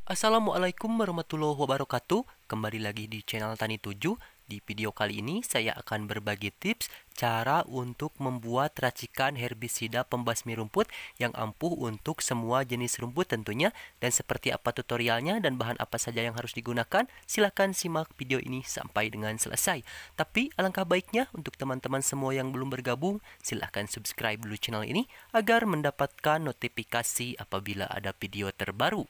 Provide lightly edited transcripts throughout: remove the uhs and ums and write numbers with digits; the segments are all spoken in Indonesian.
Assalamualaikum warahmatullahi wabarakatuh. Kembali lagi di channel Tani 7. Di video kali ini saya akan berbagi tips cara untuk membuat racikan herbisida pembasmi rumput yang ampuh untuk semua jenis rumput tentunya. Dan seperti apa tutorialnya dan bahan apa saja yang harus digunakan, silahkan simak video ini sampai dengan selesai. Tapi alangkah baiknya untuk teman-teman semua yang belum bergabung, silahkan subscribe dulu channel ini agar mendapatkan notifikasi apabila ada video terbaru.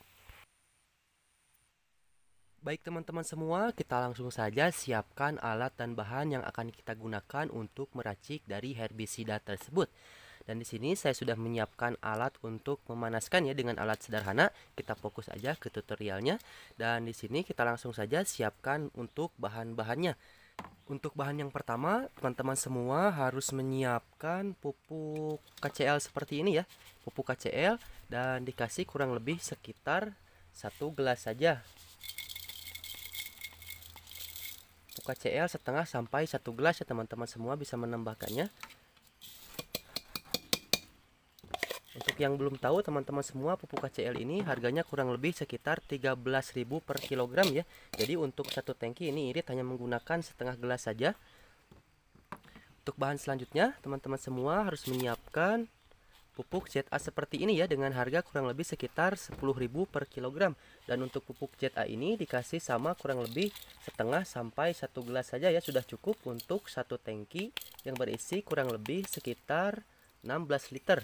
Baik teman-teman semua, kita langsung saja siapkan alat dan bahan yang akan kita gunakan untuk meracik dari herbisida tersebut. Dan di sini saya sudah menyiapkan alat untuk memanaskan ya dengan alat sederhana. Kita fokus aja ke tutorialnya. Dan di sini kita langsung saja siapkan untuk bahan-bahannya. Untuk bahan yang pertama, teman-teman semua harus menyiapkan pupuk KCl seperti ini ya. Pupuk KCl dan dikasih kurang lebih sekitar 1 gelas saja. KCl setengah sampai 1 gelas ya teman-teman semua, bisa menambahkannya. Untuk yang belum tahu teman-teman semua, pupuk KCl ini harganya kurang lebih sekitar 13.000 per kilogram ya. Jadi untuk satu tangki ini irit hanya menggunakan setengah gelas saja. Untuk bahan selanjutnya teman-teman semua harus menyiapkan pupuk ZA seperti ini ya, dengan harga kurang lebih sekitar 10.000 per kilogram. Dan untuk pupuk ZA ini dikasih sama kurang lebih setengah sampai 1 gelas saja ya, sudah cukup untuk satu tangki yang berisi kurang lebih sekitar 16 liter.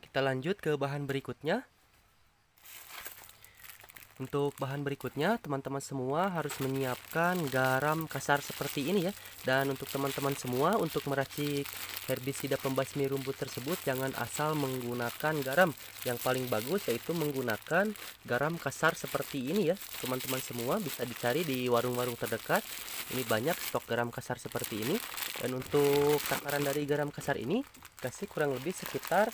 Kita lanjut ke bahan berikutnya. Untuk bahan berikutnya, teman-teman semua harus menyiapkan garam kasar seperti ini ya. Dan untuk teman-teman semua, untuk meracik herbisida pembasmi rumput tersebut, jangan asal menggunakan garam. Yang paling bagus yaitu menggunakan garam kasar seperti ini ya. Teman-teman semua bisa dicari di warung-warung terdekat. Ini banyak stok garam kasar seperti ini. Dan untuk takaran dari garam kasar ini, kasih kurang lebih sekitar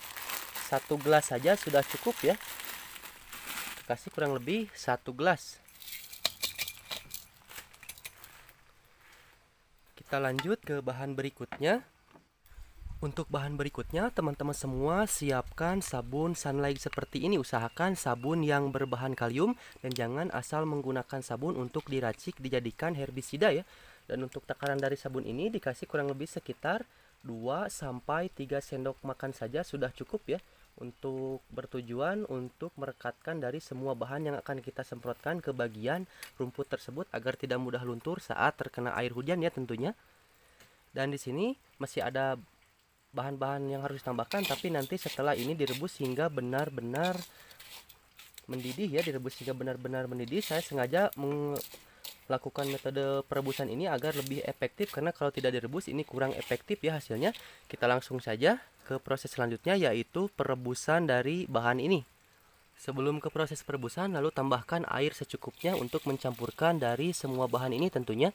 1 gelas saja sudah cukup ya. Kasih kurang lebih 1 gelas. Kita lanjut ke bahan berikutnya. Untuk bahan berikutnya, teman-teman semua siapkan sabun Sunlight seperti ini. Usahakan sabun yang berbahan kalium dan jangan asal menggunakan sabun untuk diracik dijadikan herbisida ya. Dan untuk takaran dari sabun ini dikasih kurang lebih sekitar 2 sampai 3 sendok makan saja sudah cukup ya. Untuk bertujuan untuk merekatkan dari semua bahan yang akan kita semprotkan ke bagian rumput tersebut agar tidak mudah luntur saat terkena air hujan ya tentunya. Dan di sini masih ada bahan-bahan yang harus ditambahkan, tapi nanti setelah ini direbus hingga benar-benar mendidih ya, direbus hingga benar-benar mendidih. Saya sengaja melakukan metode perebusan ini agar lebih efektif, karena kalau tidak direbus ini kurang efektif ya hasilnya. Kita langsung saja ke proses selanjutnya, yaitu perebusan dari bahan ini. Sebelum ke proses perebusan, lalu tambahkan air secukupnya untuk mencampurkan dari semua bahan ini tentunya.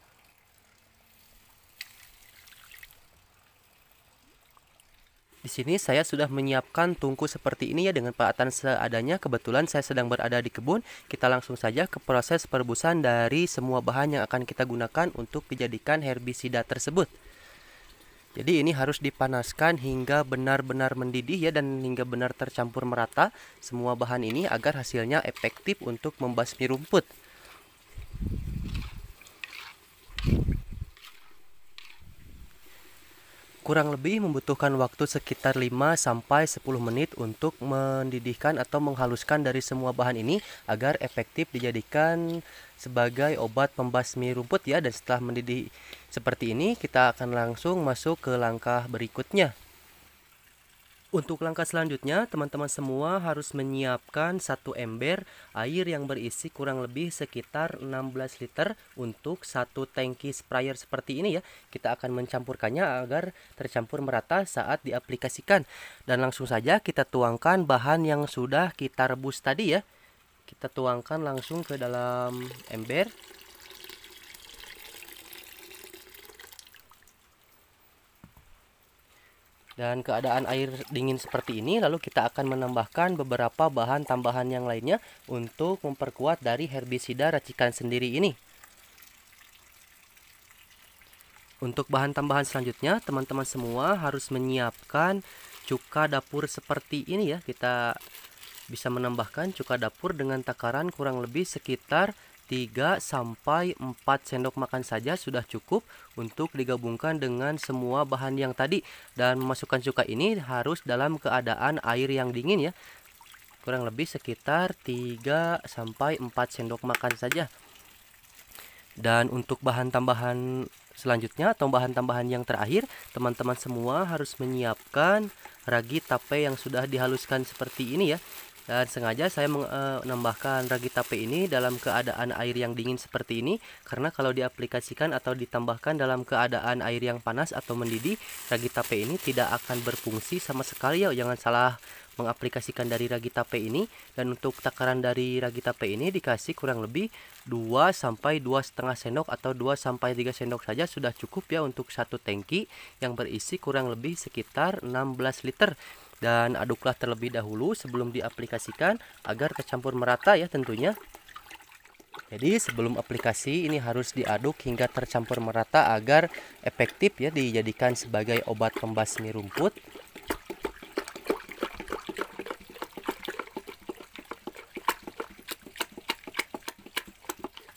Di sini saya sudah menyiapkan tungku seperti ini ya, dengan peralatan seadanya. Kebetulan saya sedang berada di kebun. Kita langsung saja ke proses perebusan dari semua bahan yang akan kita gunakan untuk dijadikan herbisida tersebut. Jadi ini harus dipanaskan hingga benar-benar mendidih ya, dan hingga benar tercampur merata semua bahan ini agar hasilnya efektif untuk membasmi rumput. Kurang lebih membutuhkan waktu sekitar 5 sampai 10 menit untuk mendidihkan atau menghaluskan dari semua bahan ini agar efektif dijadikan sebagai obat pembasmi rumput ya. Dan setelah mendidih seperti ini, kita akan langsung masuk ke langkah berikutnya. Untuk langkah selanjutnya, teman-teman semua harus menyiapkan satu ember air yang berisi kurang lebih sekitar 16 liter untuk satu tangki sprayer seperti ini ya. Kita akan mencampurkannya agar tercampur merata saat diaplikasikan. Dan langsung saja kita tuangkan bahan yang sudah kita rebus tadi ya. Kita tuangkan langsung ke dalam ember. Dan keadaan air dingin seperti ini, lalu kita akan menambahkan beberapa bahan tambahan yang lainnya untuk memperkuat dari herbisida racikan sendiri ini. Untuk bahan tambahan selanjutnya, teman-teman semua harus menyiapkan cuka dapur seperti ini ya. Kita bisa menambahkan cuka dapur dengan takaran kurang lebih sekitar 3 sampai 4 sendok makan saja sudah cukup untuk digabungkan dengan semua bahan yang tadi. Dan memasukkan cuka ini harus dalam keadaan air yang dingin ya. Kurang lebih sekitar 3 sampai 4 sendok makan saja. Dan untuk bahan tambahan selanjutnya atau bahan tambahan yang terakhir, teman-teman semua harus menyiapkan ragi tape yang sudah dihaluskan seperti ini ya. Dan sengaja saya menambahkan ragi tape ini dalam keadaan air yang dingin seperti ini, karena kalau diaplikasikan atau ditambahkan dalam keadaan air yang panas atau mendidih, ragi tape ini tidak akan berfungsi sama sekali ya. Jangan salah mengaplikasikan dari ragi tape ini. Dan untuk takaran dari ragi tape ini dikasih kurang lebih 2 sampai 2,5 sendok atau 2 sampai 3 sendok saja sudah cukup ya untuk satu tangki yang berisi kurang lebih sekitar 16 liter. Dan aduklah terlebih dahulu sebelum diaplikasikan agar tercampur merata ya tentunya. Jadi sebelum aplikasi ini harus diaduk hingga tercampur merata agar efektif ya dijadikan sebagai obat pembasmi rumput.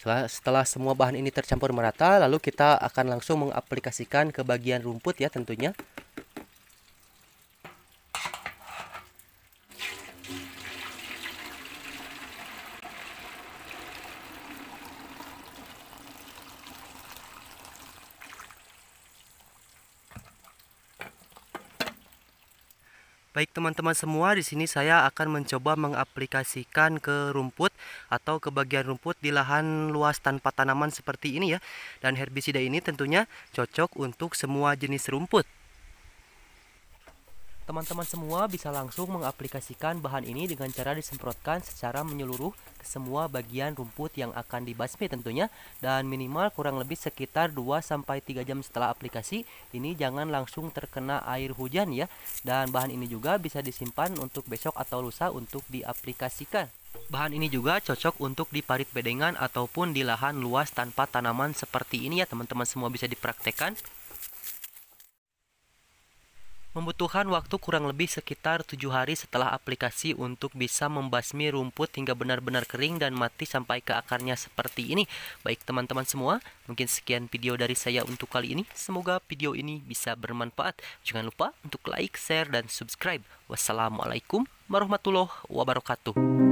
Setelah semua bahan ini tercampur merata, lalu kita akan langsung mengaplikasikan ke bagian rumput ya tentunya. Baik teman-teman semua, di sini saya akan mencoba mengaplikasikan ke rumput atau ke bagian rumput di lahan luas tanpa tanaman seperti ini ya. Dan herbisida ini tentunya cocok untuk semua jenis rumput. Teman-teman semua bisa langsung mengaplikasikan bahan ini dengan cara disemprotkan secara menyeluruh ke semua bagian rumput yang akan dibasmi tentunya, dan minimal kurang lebih sekitar 2 sampai 3 jam setelah aplikasi. Ini jangan langsung terkena air hujan ya. Dan bahan ini juga bisa disimpan untuk besok atau lusa untuk diaplikasikan. Bahan ini juga cocok untuk di parit bedengan ataupun di lahan luas tanpa tanaman seperti ini ya. Teman-teman semua bisa dipraktekkan. Membutuhkan waktu kurang lebih sekitar 7 hari setelah aplikasi untuk bisa membasmi rumput hingga benar-benar kering dan mati sampai ke akarnya seperti ini. Baik teman-teman semua, mungkin sekian video dari saya untuk kali ini. Semoga video ini bisa bermanfaat. Jangan lupa untuk like, share, dan subscribe. Wassalamualaikum warahmatullahi wabarakatuh.